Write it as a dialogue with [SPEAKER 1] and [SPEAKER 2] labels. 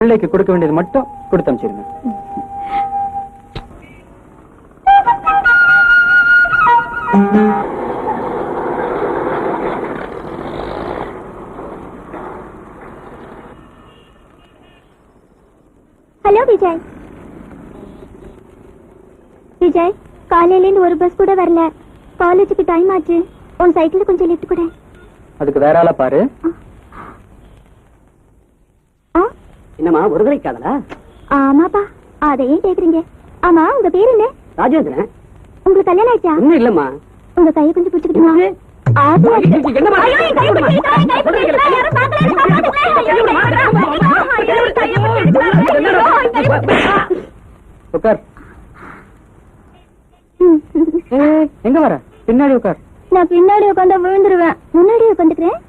[SPEAKER 1] பிள்ளைக்கு கொடுக்க வேண்டியது மட்டும் கொடுத்து அனுப்பிச்சிருங்க.
[SPEAKER 2] ஹலோ விஜய். விஜய், காலையில இருந்து ஒரு பஸ் கூட வரல. காலேஜுக்கு டைம் ஆச்சு. உன் சைக்கிள் கொஞ்சம் லிஃப்ட் கூட.
[SPEAKER 1] அதுக்கு வேற ஆளா பாரு. என்னம்மா ஒருதலை காதலா?
[SPEAKER 2] ஆமாப்பா. அதை ஏன் கேக்குறீங்க? ஆமா, உங்க பேர் என்ன?
[SPEAKER 1] ராஜேந்திரன்.
[SPEAKER 2] உங்களுக்கு கல்யாணம் ஆயிடுச்சா?
[SPEAKER 1] இன்னும் இல்லம்மா.
[SPEAKER 2] உங்க கையை கொஞ்சம் பிடிச்சுக்கிட்டுமா?
[SPEAKER 1] உட்கார். எங்க வர? பின்னாடி உட்கார்.
[SPEAKER 2] நான் பின்னாடி உட்காந்தா விழுந்துருவேன். முன்னாடி உட்காந்துக்கிறேன்.